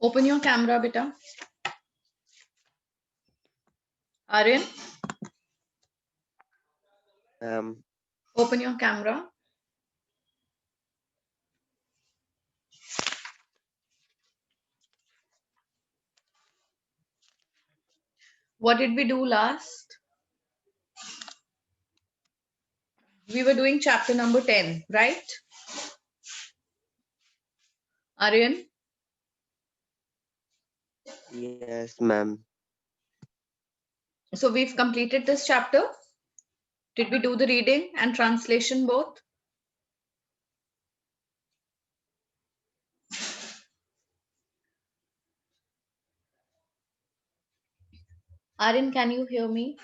Open your camera, beta. Aryan, open your camera. What did we do last? We were doing chapter number 10, right? Aryan? Yes, ma'am. So we've completed this chapter. Did we do the reading and translation both? Aryan, can you hear me?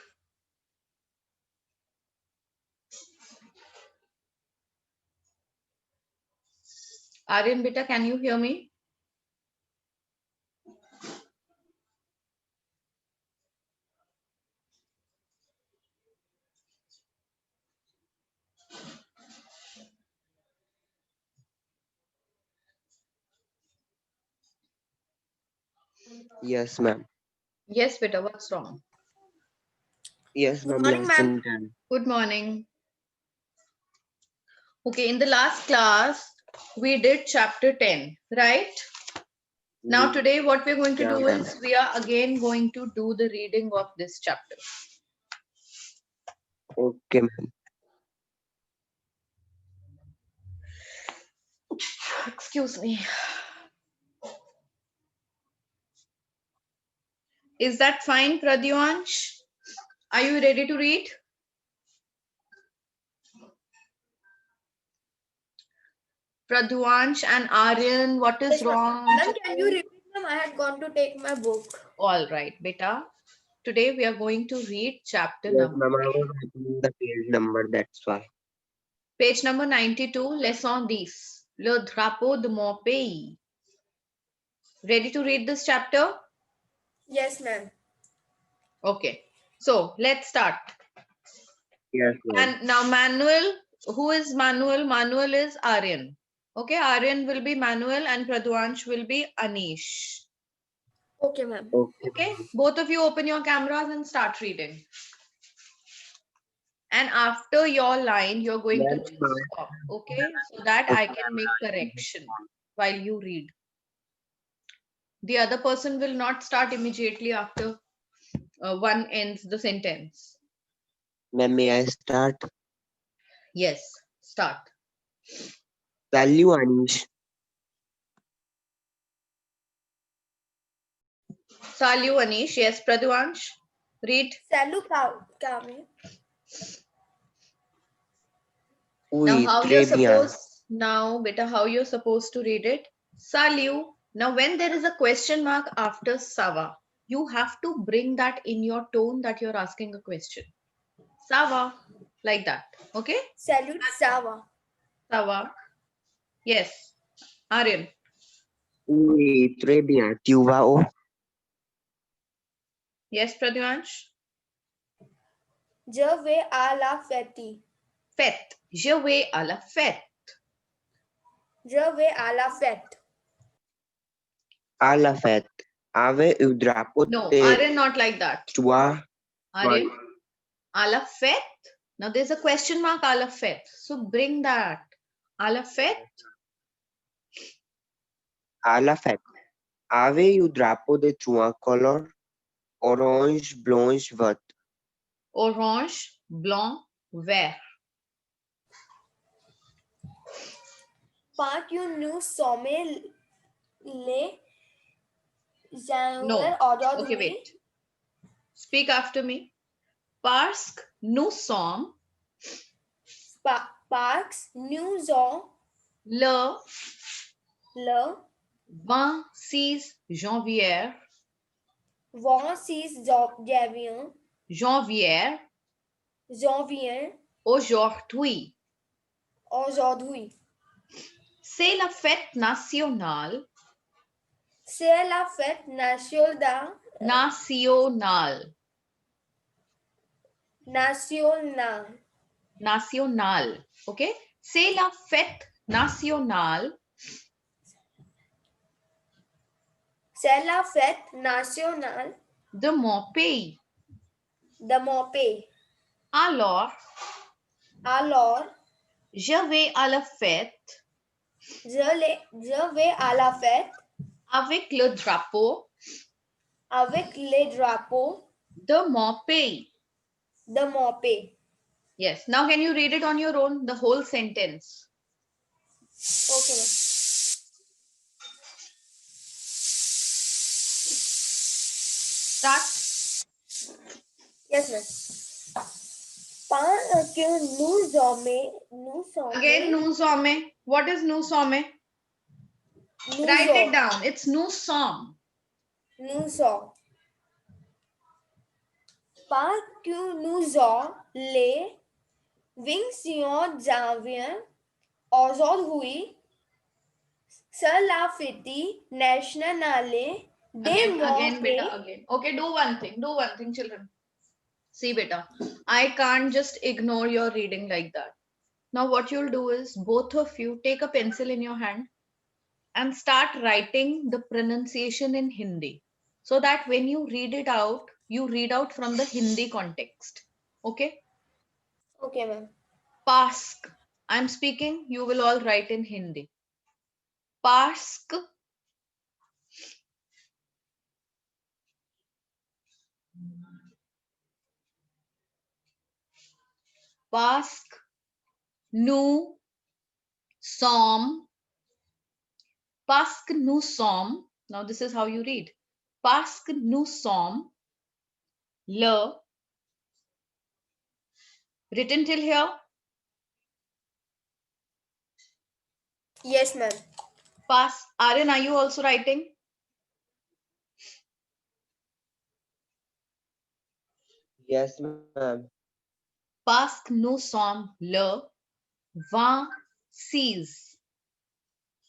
Aryan, beta, can you hear me? Yes, ma'am. Yes, beta, what's wrong? Yes, Good ma'am. morning, ma'am. Lesson 10. Good morning. Okay, in the last class, we did chapter 10, right? Now today what we're going to Yeah, do ma'am. is we are again going to do the reading of this chapter. Okay, ma'am. Excuse me. Is that fine, Pradyuansh? Are you ready to read? Pradyuansh and Aryan, what is Yes, ma'am. wrong? Ma'am, can you repeat, ma'am? I had gone to take my book. All right, beta. Today we are going to read chapter Yes, number ma'am. I was writing the page number, that's why. page number 92, leçon 10. Le drapeau de mon pays. Ready to read this chapter? Yes, ma'am. Okay. So let's start. Yes, ma'am. And now Manuel, who is Manuel? Manuel is Aryan. Okay, Aryan will be Manuel and Pradwansh will be Anish. Okay, ma'am. Okay. Okay, both of you open your cameras and start reading. And after your line, you're going to Ma'am, just stop, okay? So that I can make correction while you read. The other person will not start immediately after one ends the sentence. ma'am, may I start? Yes, start. Value Anish. Salut, Anish. Yes, Pradwansh. Read. Salut, Kami. Now, Oui, how très you're bien. supposed now, beta, how you're supposed to read it? Salut. Now, when there is a question mark after Sava, you have to bring that in your tone that you're asking a question. Sava, like that. Okay? Salut, Sava. Sava. Yes. Aryan. Oui, très bien. Tu vas où? Yes, Pradyansh. Je vais à la fête. Fête. Je vais à la fête. Je vais à la fête. À la fête. Avec un drapeau No, de Aryan, not like that. toi. Aryan. À la fête. Now there's a question mark à la fête. So bring that. À la fête. À la fête. Avec un drapeau de trois couleurs. Orange, blanche, vert. Orange, blanc, vert. Pas que nous sommes les No. joueurs aujourd'hui. Okay, wait. Speak after me. Parce que nous sommes Parce nous sommes le le 26 janvier, 26 janvier janvier aujourd'hui. aujourd'hui. C'est la fête nationale. C'est la fête nationale. National. Okay? C'est la fête nationale C'est la fête nationale de mon pays. de mon pays. Alors, Alors, je vais à la fête je vais à la fête avec le drapeau avec les drapeaux de mon pays. de mon pays. Yes. Now, can you read it on your own? The whole sentence. Okay, ma'am. Start. Yes, ma'am. Parce que nous sommes, Again, nous sommes. What is nous sommes? nous Write sommes, it down. It's nous sommes. nous sommes. Parce que nous sommes les 21 janvier aujourd'hui, c'est la fête nationale de Again, mon again, beta, pays. again. Okay, do one thing. Do one thing, children. See, beta, I can't just ignore your reading like that. Now, what you'll do is both of you take a pencil in your hand and start writing the pronunciation in Hindi so that when you read out from the Hindi context. Okay? Okay, ma'am. Pask. I'm speaking, you will all write in Hindi. Pask. Pask. Nous sommes. Parce que nous sommes. Now this is how you read. Parce que nous sommes le. Written till here. Yes, ma'am. Aryan, are you also writing? Yes, ma'am. Parce que nous sommes le 26.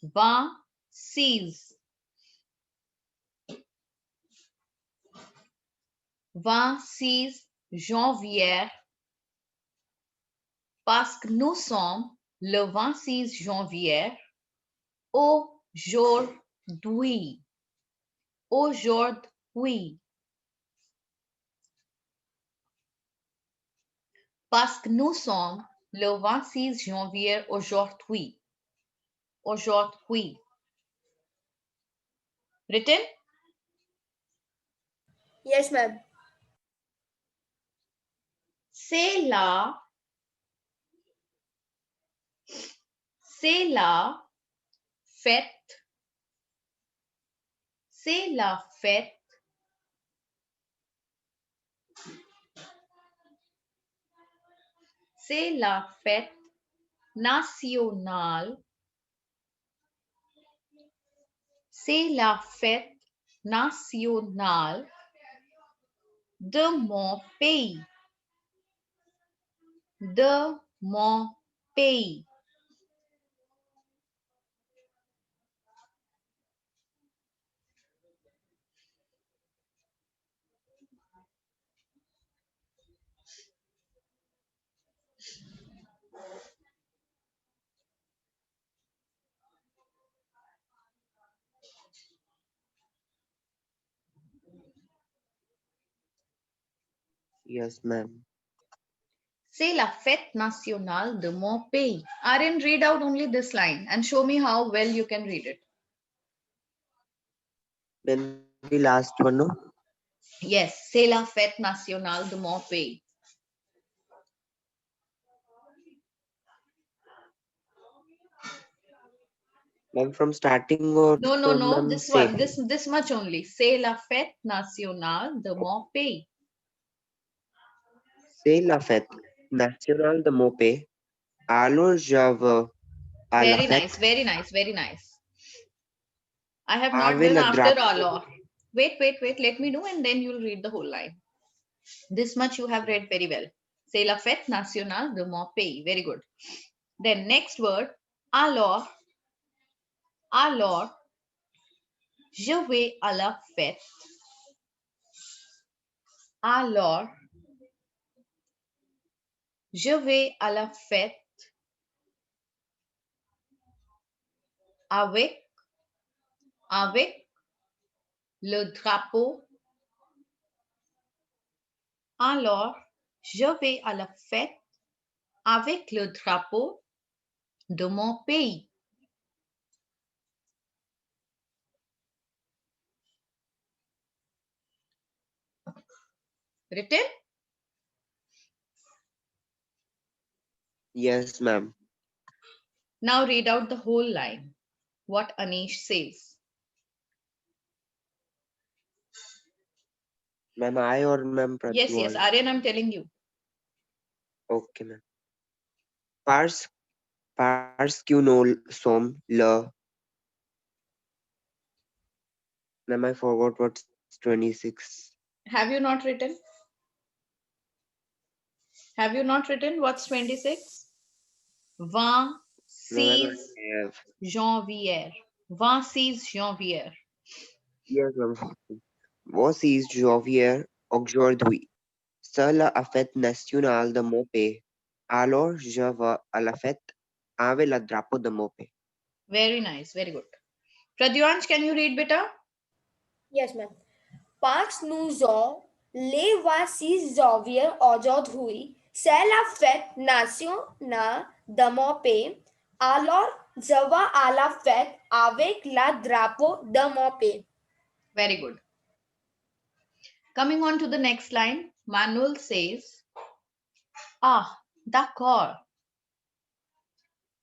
26. 26 janvier. Parce que nous sommes le 26 janvier. Aujourd'hui. Aujourd'hui. Parce que nous sommes le 26 janvier aujourd'hui. Aujourd'hui. Written? Yes, ma'am. C'est la fête. C'est la fête. C'est la fête nationale. C'est la fête nationale de mon pays. De mon pays. Yes, ma'am. C'est la fête nationale de mon pays. Aryan, read out only this line and show me how well you can read it. Then the last one, no? Yes, c'est la fête nationale de mon pays. Ma'am, from starting or No, from ma'am this say? one, this much only. C'est la fête nationale de mon pays. C'est la fête nationale de mon pays. Alors, je vais à la Very fête nice, very nice, very nice. I have not avec done le after drapeau. alors. Wait, let me do and then you'll read the whole line. This much you have read very well. C'est la fête nationale de mon pays. Very good. Then next word, alors. Alors, je vais à la fête. Alors, je vais à la fête avec le drapeau. Alors, je vais à la fête avec le drapeau de mon pays. Written? Yes, ma'am. Now read out the whole line. What Anish says. Ma'am, I or ma'am Yes, Pratyual? yes, Aryan, I'm telling you. Okay, ma'am. Parce que nous sommes le. Ma'am, I forgot what's 26. Have you not written? Have you not written what's 26? 26 Ma'am, I have. janvier. 26 janvier. Yes, ma'am. Voici janvier aujourd'hui. C'est la fête nationale de mon pays. Alors, je vais à la fête avec le drapeau de mon pays. Very nice, very good. Pradyansh, can you read beta? Yes, ma'am. Parce nous ont les voici janvier aujourd'hui, c'est la fête nationale de mon pays. Alors, je vais à la fête avec le drapeau de mon pays. Very good. Coming on to the next line, Manuel says, Ah, d'accord.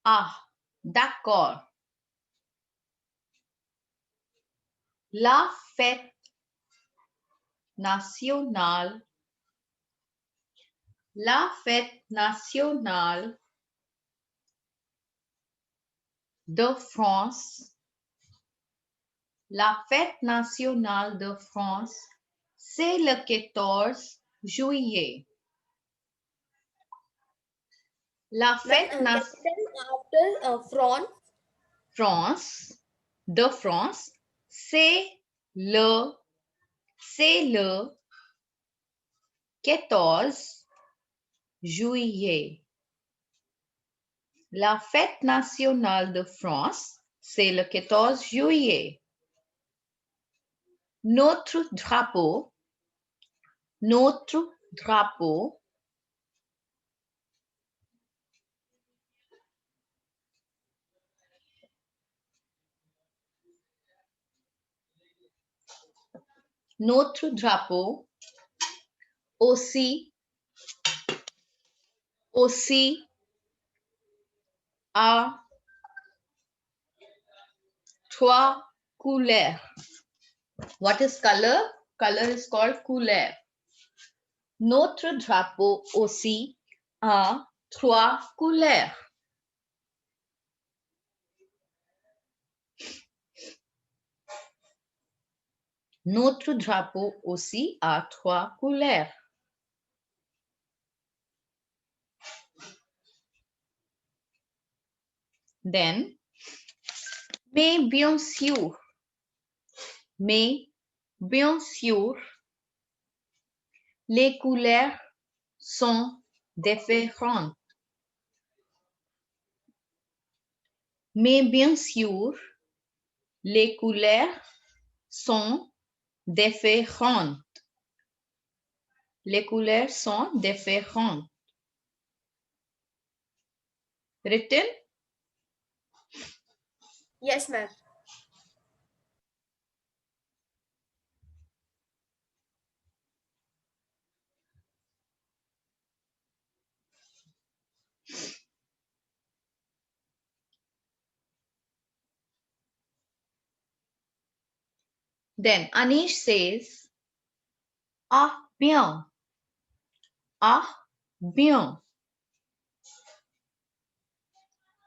Ah, d'accord. La fête nationale. La fête nationale de France. La fête nationale de France, c'est le 14 juillet. La fête After France, de France, c'est le 14 juillet. La fête nationale de France, c'est le 14 juillet. Notre drapeau, aussi a trois couleurs. What is color? Color is called couleur. Notre drapeau aussi a trois couleurs. Notre drapeau aussi a trois couleurs. Then, mais bien sûr, les couleurs sont différentes. Mais bien sûr, les couleurs sont différentes. Les couleurs sont différentes. Written? Yes, ma'am. Then Anish says, ah bien. Ah bien.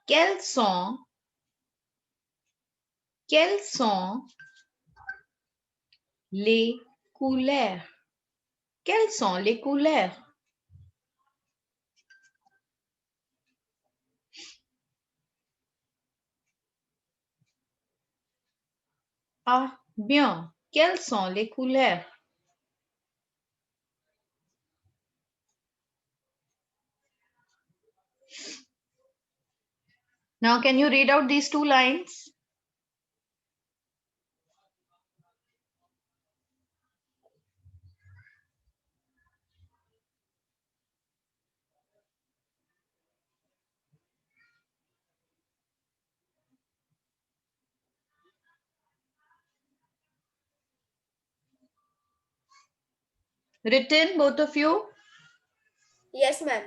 Quelles sont les couleurs? Quelles sont les couleurs? Ah bien. Quelles sont les couleurs? Now, can you read out these two lines? Written, both of you? Yes, ma'am.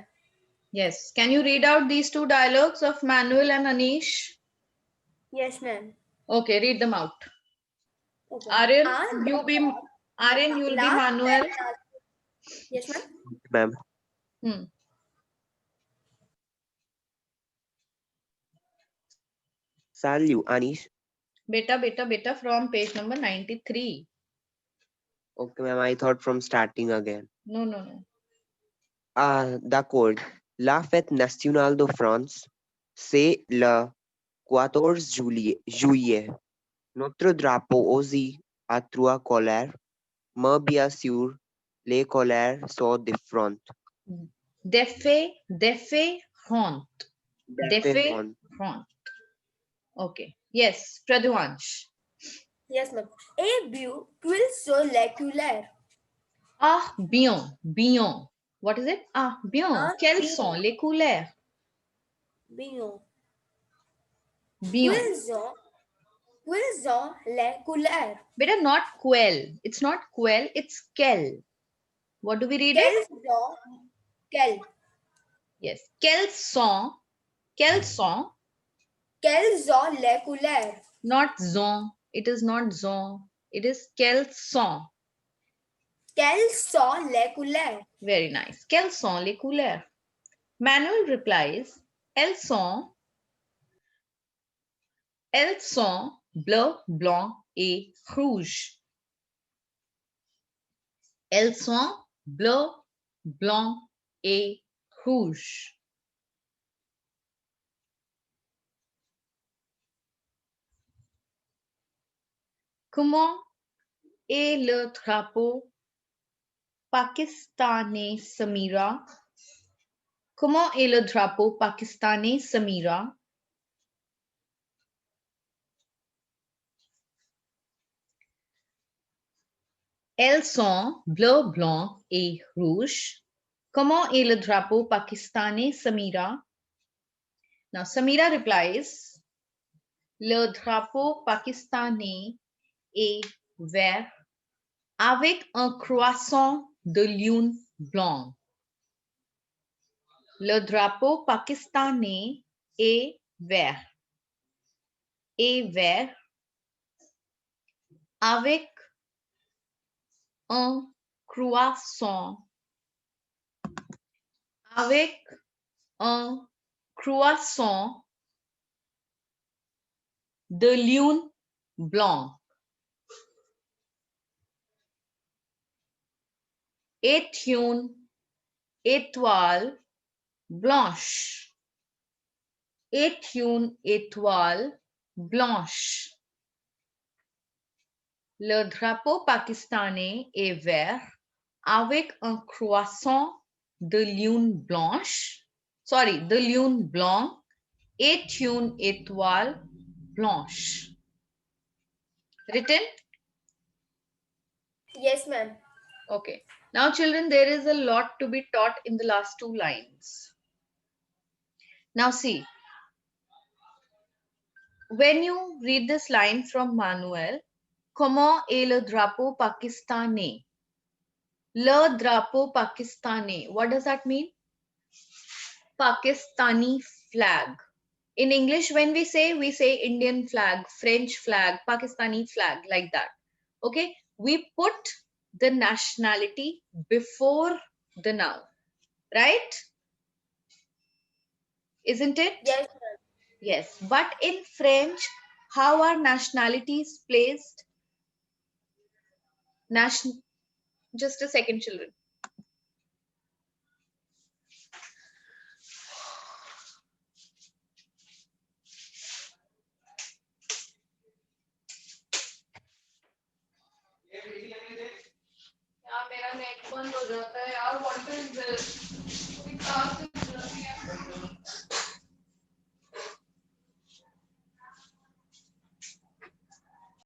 Yes. Can you read out these two dialogues of Manuel and Anish? Yes, ma'am. Okay, read them out. Okay. Aryan, And you be Aryan, you will be last Manuel. yes, ma'am. Ma'am. Hmm. Salute, Anish. Beta from page number 93. Okay, ma'am. I thought from starting again. No. D'accord. La fête nationale de France, c'est le 14 juillet. Notre drapeau aussi a trois couleurs, mais bien sûr, les couleurs sont différentes. Différentes. Différentes. Différentes. Okay. Yes, Pradhuvansh. Yes, ma'am. A beau quill sur les couleurs. Ah, bien. What is it? Ah, bien. Ah, Quelles bien. sont les couleurs? Bien. Bien. Quels sont les couleurs? Beta, not quell. It's not quell, it's quel. What do we read it? Quels Yes. Quelles sont sont les couleurs? not zon. It is not zon. It is quelles sont. Quelles sont les couleurs? Very nice. Quelles sont les couleurs? Manuel replies, elles sont bleu, blanc et rouge. Elles sont bleu, blanc et rouge. Comment est le drapeau pakistanais, Samira? Comment est le drapeau pakistanais, Samira? Elles sont bleu, blanc et rouge. Comment est le drapeau pakistanais, Samira? Now, Samira replies, le drapeau pakistanais est vert avec un croissant de lune blanc. Le drapeau pakistanais est vert. Avec un croissant de lune blanc. est une étoile blanche. Est une étoile blanche. Le drapeau pakistanais est vert avec un croissant de lune blanche. De lune blanc est une étoile blanche. Written? Yes, ma'am. Okay. Now, children, there is a lot to be taught in the last two lines. Now, see. When you read this line from Manuel, comment est le drapeau pakistanais? Le drapeau pakistanais. What does that mean? Pakistani flag. In English, when we say Indian flag, French flag, Pakistani flag, like that. Okay? We put the nationality before the noun. Right? Isn't it? Yes, ma'am. Yes. But in French, how are nationalities placed? Just a second, children. यार मेरा net बंद हो जाता है यार, what is this?